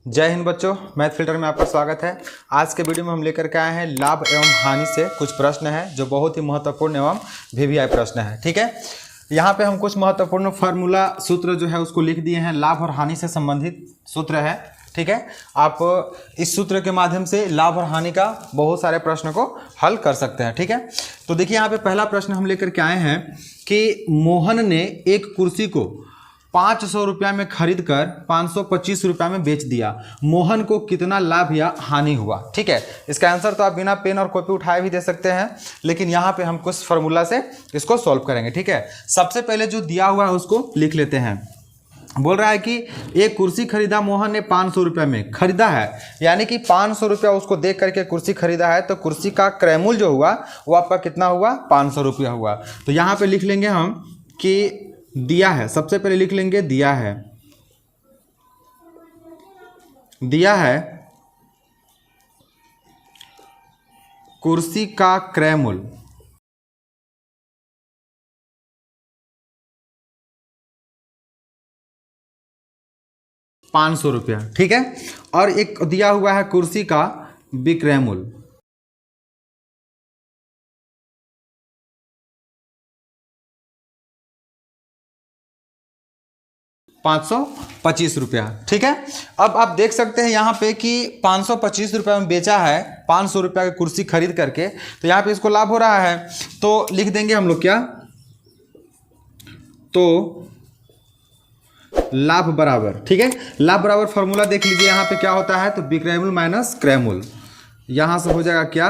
जय हिंद बच्चों, math filter में आपका स्वागत है। आज के वीडियो में हम लेकर के आए हैं लाभ एवं हानि से कुछ प्रश्न हैं जो बहुत ही महत्वपूर्ण एवं वीवीआई प्रश्न है। ठीक है, यहाँ पे हम कुछ महत्वपूर्ण फार्मूला सूत्र जो है उसको लिख दिए हैं। लाभ और हानि से संबंधित सूत्र है। ठीक है, आप इस सूत्र के माध्यम से लाभ और हानि का बहुत सारे प्रश्न को हल कर सकते हैं। ठीक है, तो देखिए यहाँ पे पहला प्रश्न हम लेकर के आए हैं कि मोहन ने एक कुर्सी को 500 रुपया में खरीद कर 525 रुपया में बेच दिया। मोहन को कितना लाभ या हानि हुआ? ठीक है, इसका आंसर तो आप बिना पेन और कॉपी उठाए भी दे सकते हैं, लेकिन यहाँ पे हम कुछ फार्मूला से इसको सॉल्व करेंगे। ठीक है, सबसे पहले जो दिया हुआ है उसको लिख लेते हैं। बोल रहा है कि एक कुर्सी खरीदा मोहन ने 500 रुपया में, खरीदा है यानी कि 500 रुपया उसको देख करके कुर्सी खरीदा है, तो कुर्सी का क्रय मूल्य जो हुआ वो आपका कितना हुआ? 500 रुपया हुआ। तो यहाँ पे लिख लेंगे हम कि दिया है। सबसे पहले लिख लेंगे दिया है, दिया है कुर्सी का क्रय मूल्य 500 रुपया। ठीक है, और एक दिया हुआ है कुर्सी का विक्रय मूल्य 525 रुपया। ठीक है, अब आप देख सकते हैं यहाँ पे कि 525 रुपया में बेचा है 500 रुपया की कुर्सी खरीद करके, तो यहाँ पे इसको लाभ हो रहा है। तो लिख देंगे हम लोग क्या? तो लाभ बराबर, ठीक है, लाभ बराबर फॉर्मूला देख लीजिए यहाँ पे क्या होता है। तो विक्रय मूल्य माइनस क्रय मूल्य, यहां से हो जाएगा क्या?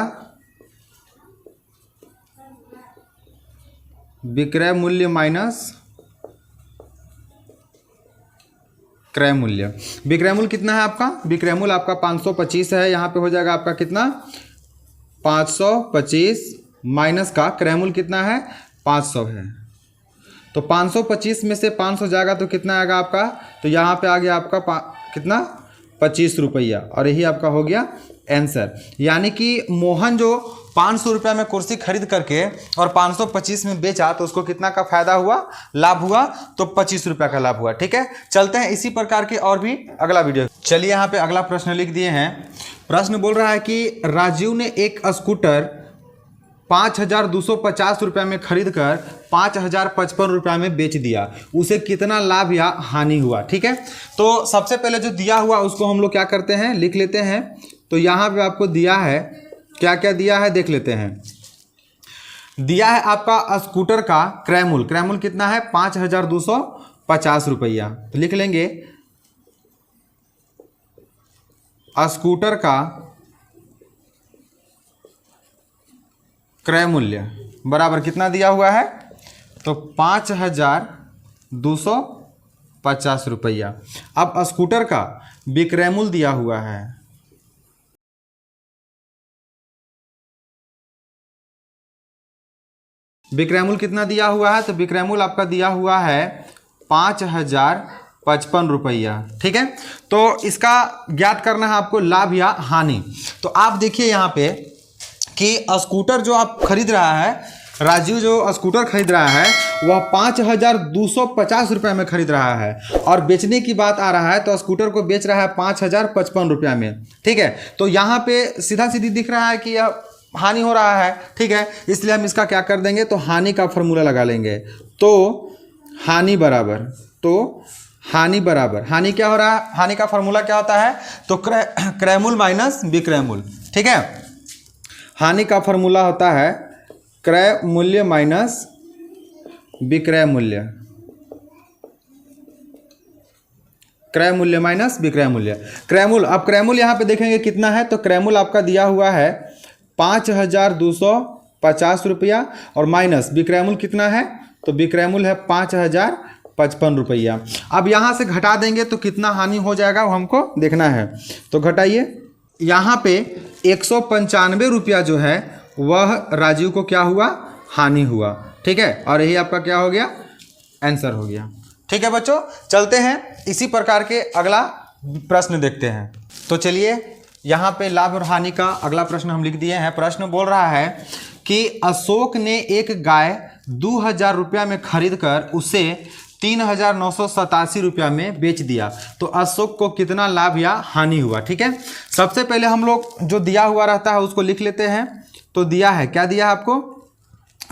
विक्रय मूल्य माइनस क्रय मूल्य। विक्रय मूल्य कितना है आपका? विक्रय मूल्य आपका 525 है। यहाँ पे हो जाएगा आपका कितना? 525 माइनस का क्रय मूल्य कितना है? 500 है। तो 525 में से 500 जाएगा तो कितना आएगा आपका? तो यहाँ पे आ गया आपका कितना? 25 रुपया, और यही आपका हो गया आंसर। यानी कि मोहन जो 500 रुपया में कुर्सी खरीद करके और 525 में बेचा, तो उसको कितना का फायदा हुआ? लाभ हुआ। तो 25 रुपया का लाभ हुआ। ठीक है, चलते हैं इसी प्रकार के और भी अगला वीडियो। चलिए यहाँ पे अगला प्रश्न लिख दिए हैं। प्रश्न बोल रहा है कि राजीव ने एक स्कूटर 5,250 रुपया में खरीद कर 5,055 रुपया में बेच दिया। उसे कितना लाभ या हानि हुआ? ठीक है, तो सबसे पहले जो दिया हुआ उसको हम लोग क्या करते हैं? लिख लेते हैं। तो यहाँ पे आपको दिया है, क्या क्या दिया है देख लेते हैं। दिया है आपका स्कूटर का क्रय मूल्य, क्रय मूल्य कितना है? 5,250 रुपया। तो लिख लेंगे स्कूटर का क्रय मूल्य बराबर कितना दिया हुआ है? तो 5,250 रुपया। अब स्कूटर का विक्रय मूल्य दिया हुआ है, विक्रय मूल्य कितना दिया हुआ है? तो विक्रय मूल्य आपका दिया हुआ है 5,055 रुपया। ठीक है, तो इसका ज्ञात करना है आपको लाभ या हानि। तो आप देखिए यहाँ पे कि स्कूटर जो आप खरीद रहा है, राजीव जो स्कूटर खरीद रहा है वह 5,250 रुपये में खरीद रहा है, और बेचने की बात आ रहा है तो स्कूटर को बेच रहा है 5,055 रुपया में। ठीक है, तो यहाँ पे सीधा सीधी दिख रहा है कि यह हानि हो रहा है। ठीक है, इसलिए हम इसका क्या कर देंगे? तो हानि का फॉर्मूला लगा लेंगे। तो हानि बराबर, तो हानि बराबर, हानि क्या हो रहा है? हानि का फॉर्मूला क्या होता है? तो क्रय मूल्य माइनस विक्रय मूल्य। ठीक है, हानि का फॉर्मूला होता है क्रय मूल्य माइनस विक्रय मूल्य, क्रय मूल्य माइनस विक्रय मूल्य। क्रय मूल्य, अब क्रय मूल्य यहाँ पे देखेंगे कितना है? तो क्रय मूल्य आपका दिया हुआ है 5,250 रुपया, और माइनस विक्रय मूल्य कितना है? तो विक्रय मूल्य है 5,055 रुपया। अब यहाँ से घटा देंगे तो कितना हानि हो जाएगा वो हमको देखना है। तो घटाइए, यहाँ पे 195 रुपया जो है वह राजीव को क्या हुआ? हानि हुआ। ठीक है, और यही आपका क्या हो गया? आंसर हो गया। ठीक है बच्चों, चलते हैं इसी प्रकार के अगला प्रश्न देखते हैं। तो चलिए यहाँ पे लाभ और हानि का अगला प्रश्न हम लिख दिए हैं। प्रश्न बोल रहा है कि अशोक ने एक गाय 2,000 रुपया में खरीद कर उसे 3,987 रुपया में बेच दिया तो अशोक को कितना लाभ या हानि हुआ। ठीक है, सबसे पहले हम लोग जो दिया हुआ रहता है उसको लिख लेते हैं। तो दिया है, क्या दिया है आपको?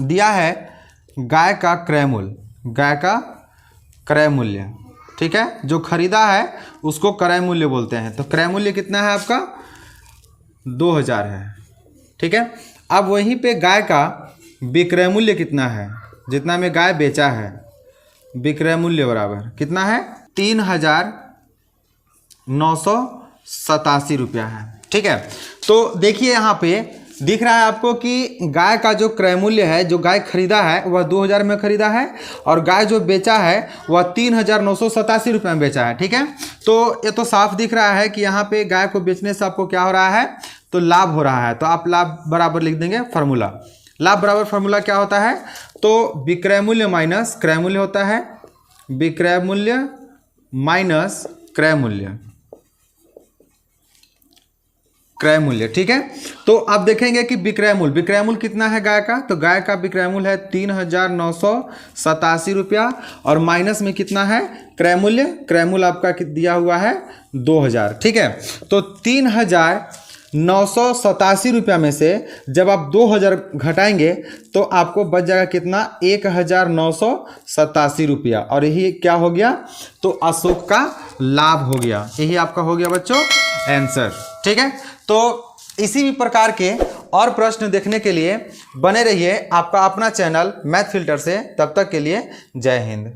दिया है गाय का क्रय मूल्य, गाय का क्रय मूल्य। ठीक है, जो खरीदा है उसको क्रय मूल्य बोलते हैं। तो क्रय मूल्य कितना है आपका? 2,000 है। ठीक है, अब वहीं पे गाय का विक्रय मूल्य कितना है? जितना में गाय बेचा है, विक्रय मूल्य बराबर कितना है? 3,987 रुपया है। ठीक है, तो देखिए यहाँ पे दिख रहा है आपको कि गाय का जो क्रय मूल्य है, जो गाय खरीदा है वह 2,000 में खरीदा है और गाय जो बेचा है वह 3,987 रुपये में बेचा है। ठीक है, तो ये तो साफ दिख रहा है कि यहाँ पे गाय को बेचने से आपको क्या हो रहा है? तो लाभ हो रहा है। तो आप लाभ बराबर लिख देंगे फार्मूला। लाभ बराबर फार्मूला क्या होता है? तो विक्रय मूल्य माइनस क्रय मूल्य होता है, विक्रय मूल्य माइनस क्रय मूल्य, क्रय मूल्य। ठीक है, तो आप देखेंगे कि विक्रय मूल्य कितना है गाय का? तो गाय का विक्रय मूल्य है 3,987 रुपया और माइनस में कितना है? क्रय मूल्य। क्रय मूल्य आपका दिया हुआ है 2,000। ठीक है, तो 3,987 रुपया में से जब आप 2,000 घटाएंगे तो आपको बच जाएगा कितना? 1,987 रुपया। और यही क्या हो गया? तो अशोक का लाभ हो गया। यही आपका हो गया बच्चों आंसर। ठीक है, तो इसी भी प्रकार के और प्रश्न देखने के लिए बने रहिए आपका अपना चैनल मैथ फिल्टर से। तब तक के लिए जय हिंद।